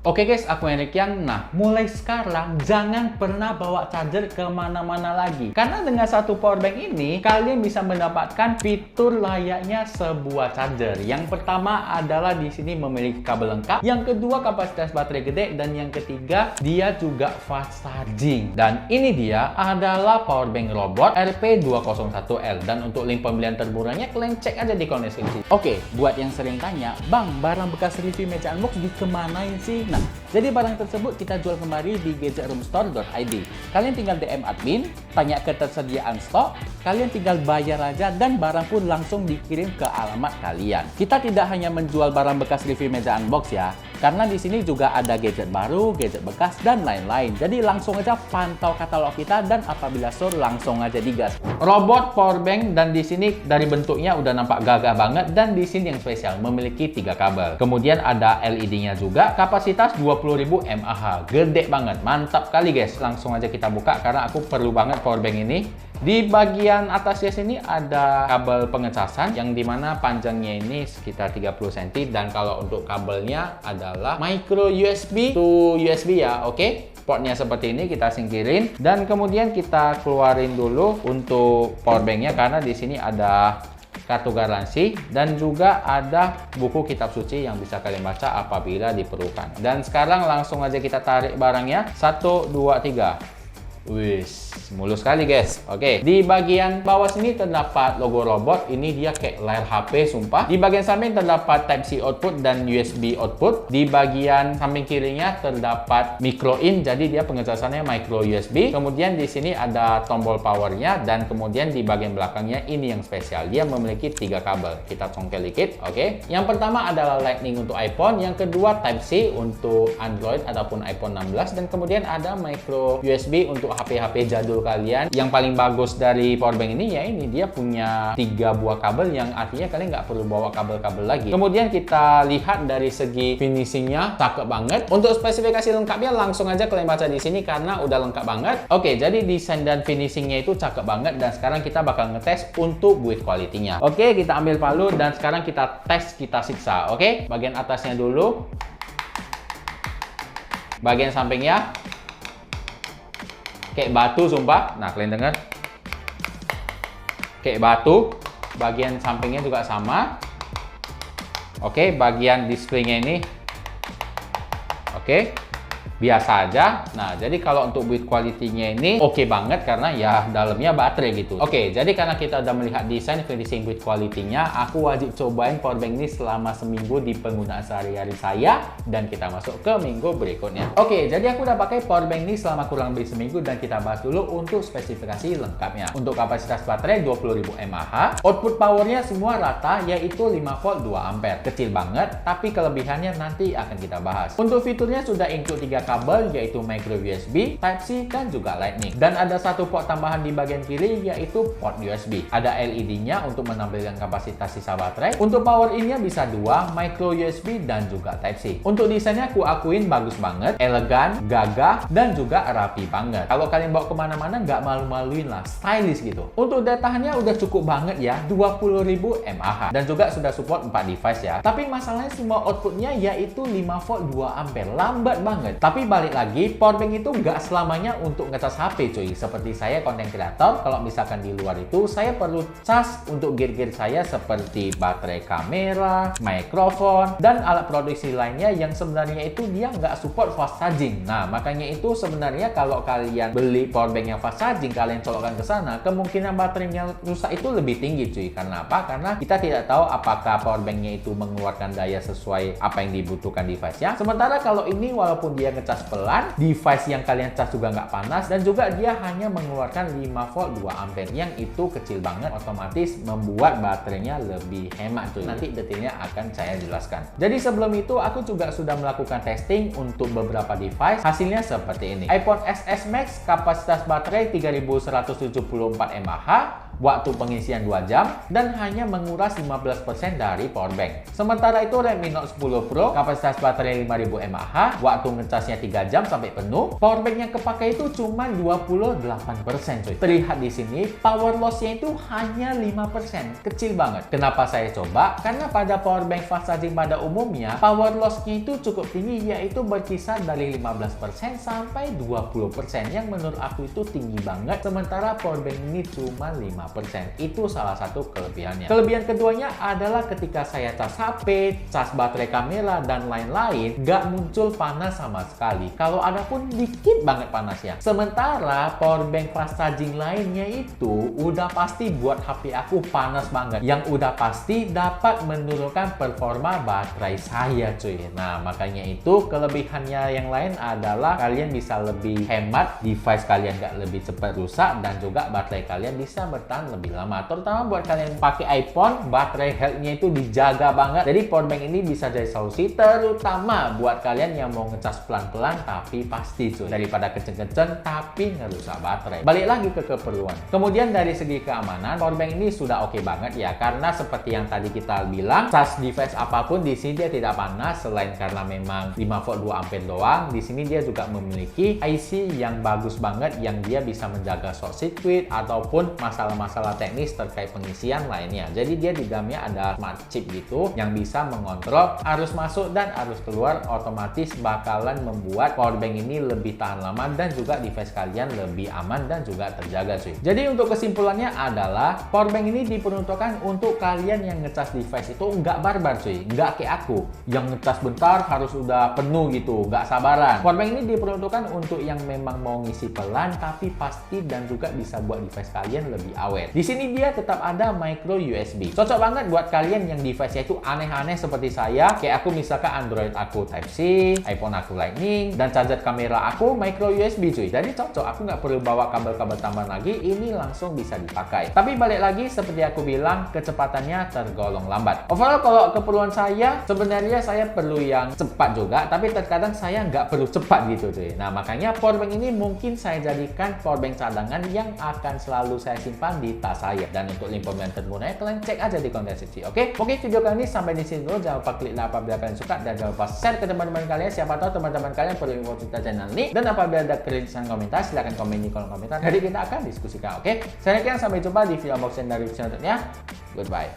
Oke guys, aku Erik Yang. Nah, mulai sekarang jangan pernah bawa charger kemana-mana lagi. Karena dengan satu powerbank ini, kalian bisa mendapatkan fitur layaknya sebuah charger. Yang pertama adalah di sini memiliki kabel lengkap. Yang kedua, kapasitas baterai gede. Dan yang ketiga, dia juga fast charging. Dan ini dia adalah powerbank robot RP201L. Dan untuk link pembelian termurahnya, kalian cek aja di kolom deskripsi. Oke, buat yang sering tanya, Bang, barang bekas review meja unbox dikemanain sih? Nah, jadi barang tersebut kita jual kembali di gadgetroomstore.id. Kalian tinggal DM admin, tanya ketersediaan stok, kalian tinggal bayar aja dan barang pun langsung dikirim ke alamat kalian. Kita tidak hanya menjual barang bekas review meja unbox ya, karena di sini juga ada gadget baru, gadget bekas dan lain-lain. Jadi langsung aja pantau katalog kita dan apabila sur langsung aja digas. Robot powerbank dan di sini dari bentuknya udah nampak gagah banget dan di sini yang spesial memiliki 3 kabel. Kemudian ada LED-nya juga, kapasitas 20.000 mAh. Gede banget, mantap kali guys. Langsung aja kita buka karena aku perlu banget powerbank ini. Di bagian atasnya sini ada kabel pengecasan yang dimana panjangnya ini sekitar 30 cm dan kalau untuk kabelnya adalah micro USB to USB ya, oke? Portnya seperti ini kita singkirin dan kemudian kita keluarin dulu untuk powerbanknya karena di sini ada kartu garansi dan juga ada buku kitab suci yang bisa kalian baca apabila diperlukan. Dan sekarang langsung aja kita tarik barangnya. 1, 2, 3. Wis, mulus sekali guys. Oke, di bagian bawah sini terdapat logo robot. Ini dia kayak layar HP, sumpah. Di bagian samping terdapat Type-C output dan USB output. Di bagian samping kirinya terdapat micro in, jadi dia pengecasannya micro USB. Kemudian di sini ada tombol powernya dan kemudian di bagian belakangnya ini yang spesial. Dia memiliki 3 kabel. Kita congkel dikit, oke. Yang pertama adalah Lightning untuk iPhone, yang kedua Type-C untuk Android ataupun iPhone 16 dan kemudian ada micro USB untuk HP-HP jadul kalian. Yang paling bagus dari powerbank ini ya ini dia punya 3 buah kabel yang artinya kalian nggak perlu bawa kabel-kabel lagi. Kemudian kita lihat dari segi finishingnya cakep banget. Untuk spesifikasi lengkapnya langsung aja kalian baca di sini karena udah lengkap banget. Oke, jadi desain dan finishingnya itu cakep banget dan sekarang kita bakal ngetes untuk build quality-nya. Oke, kita ambil palu dan sekarang kita tes, kita siksa. Oke, bagian atasnya dulu. Bagian sampingnya kayak batu sumpah. Nah, kalian dengar? Kayak batu. Bagian sampingnya juga sama. Oke, bagian displaynya ini oke, biasa aja. Nah, jadi kalau untuk build quality-nya ini oke banget karena ya dalamnya baterai gitu. Oke, jadi karena kita udah melihat desain, finishing, build quality-nya, aku wajib cobain powerbank ini selama seminggu di penggunaan sehari-hari saya dan kita masuk ke minggu berikutnya. Oke, jadi aku udah pakai powerbank ini selama kurang lebih seminggu dan kita bahas dulu untuk spesifikasi lengkapnya. Untuk kapasitas baterai 20.000 mAh, output powernya semua rata yaitu 5 volt 2 ampere. Kecil banget, tapi kelebihannya nanti akan kita bahas. Untuk fiturnya sudah include 3 kabel yaitu micro USB, Type-C dan juga Lightning. Dan ada satu port tambahan di bagian kiri yaitu port USB. Ada LED-nya untuk menampilkan kapasitas sisa baterai. Untuk power in-nya bisa 2, micro USB dan juga Type-C. Untuk desainnya aku akuin bagus banget, elegan, gagah dan juga rapi banget. Kalau kalian bawa kemana-mana nggak malu-maluin lah, stylish gitu. Untuk daya tahannya udah cukup banget ya, 20.000 mAh dan juga sudah support 4 device ya. Tapi masalahnya semua outputnya yaitu 5 volt 2 ampere, lambat banget. Tapi balik lagi, powerbank itu nggak selamanya untuk ngecas HP cuy. Seperti saya konten kreator, kalau misalkan di luar itu saya perlu cas untuk gear-gear saya seperti baterai kamera, mikrofon, dan alat produksi lainnya yang sebenarnya itu dia nggak support fast charging. Nah, makanya itu sebenarnya kalau kalian beli powerbank yang fast charging, kalian colokkan ke sana, kemungkinan baterainya rusak itu lebih tinggi cuy. Karena apa? Karena kita tidak tahu apakah powerbanknya itu mengeluarkan daya sesuai apa yang dibutuhkan device-nya. Sementara kalau ini walaupun dia ngecas pelan, device yang kalian cas juga nggak panas dan juga dia hanya mengeluarkan 5 volt 2 ampere yang itu kecil banget, otomatis membuat baterainya lebih hemat cuy. Nanti detailnya akan saya jelaskan. Jadi sebelum itu aku juga sudah melakukan testing untuk beberapa device. Hasilnya seperti ini. iPhone XS Max kapasitas baterai 3174 mAh, waktu pengisian 2 jam, dan hanya menguras 15% dari powerbank. Sementara itu Redmi Note 10 Pro, kapasitas baterai 5000 mAh, waktu ngecasnya 3 jam sampai penuh, powerbank yang kepakai itu cuma 28% cuy. Terlihat di sini, power loss-nya itu hanya 5%, kecil banget. Kenapa saya coba? Karena pada powerbank fast charging pada umumnya, power loss-nya itu cukup tinggi, yaitu berkisar dari 15% sampai 20%, yang menurut aku itu tinggi banget. Sementara powerbank ini cuma 5%. Itu salah satu kelebihannya. Kelebihan keduanya adalah ketika saya cas HP, cas baterai kamera, dan lain-lain, nggak muncul panas sama sekali. Kalau ada pun dikit banget panasnya. Sementara powerbank fast charging lainnya itu udah pasti buat HP aku panas banget. Yang udah pasti dapat menurunkan performa baterai saya cuy. Nah, makanya itu kelebihannya yang lain adalah kalian bisa lebih hemat, device kalian nggak lebih cepat rusak, dan juga baterai kalian bisa bertahan lebih lama. Terutama buat kalian pakai iPhone, baterai health-nya itu dijaga banget. Jadi powerbank ini bisa jadi solusi terutama buat kalian yang mau ngecas pelan-pelan tapi pasti cuy, daripada kenceng-kenceng tapi ngerusak baterai. Balik lagi ke keperluan. Kemudian dari segi keamanan, powerbank ini sudah oke banget ya, karena seperti yang tadi kita bilang, cas device apapun di sini dia tidak panas. Selain karena memang 5 volt 2 ampere doang, di sini dia juga memiliki IC yang bagus banget, yang dia bisa menjaga short circuit ataupun masalah-masalah teknis terkait pengisian lainnya. Jadi dia di dalamnya ada smart chip gitu yang bisa mengontrol arus masuk dan arus keluar, otomatis bakalan membuat powerbank ini lebih tahan lama dan juga device kalian lebih aman dan juga terjaga cuy. Jadi untuk kesimpulannya adalah powerbank ini diperuntukkan untuk kalian yang ngecas device itu nggak barbar cuy, nggak kayak aku yang ngecas bentar harus udah penuh gitu, nggak sabaran. Powerbank ini diperuntukkan untuk yang memang mau ngisi pelan tapi pasti dan juga bisa buat device kalian lebih awet. Di sini dia tetap ada micro USB. Cocok banget buat kalian yang device-nya itu aneh-aneh seperti saya. Kayak aku misalkan Android aku Type C, iPhone aku Lightning, dan charger kamera aku micro USB cuy. Jadi cocok, aku nggak perlu bawa kabel-kabel tambahan lagi, ini langsung bisa dipakai. Tapi balik lagi seperti aku bilang, kecepatannya tergolong lambat. Overall kalau keperluan saya, sebenarnya saya perlu yang cepat juga, tapi terkadang saya nggak perlu cepat gitu cuy. Nah makanya powerbank ini mungkin saya jadikan powerbank cadangan yang akan selalu saya simpan di tas saya. Dan untuk link pembelian termurahnya kalian cek aja di konten deskripsi. Oke, video kali ini sampai di sini dulu. Jangan lupa klik like apabila kalian suka, dan jangan lupa share ke teman-teman kalian. Siapa tahu teman-teman kalian perlu info tentang channel ini. Dan apabila ada kritikan komentar, silahkan komen di kolom komentar. Jadi kita akan diskusikan. Oke, saya kira sampai jumpa di video unboxing dari selanjutnya. Goodbye.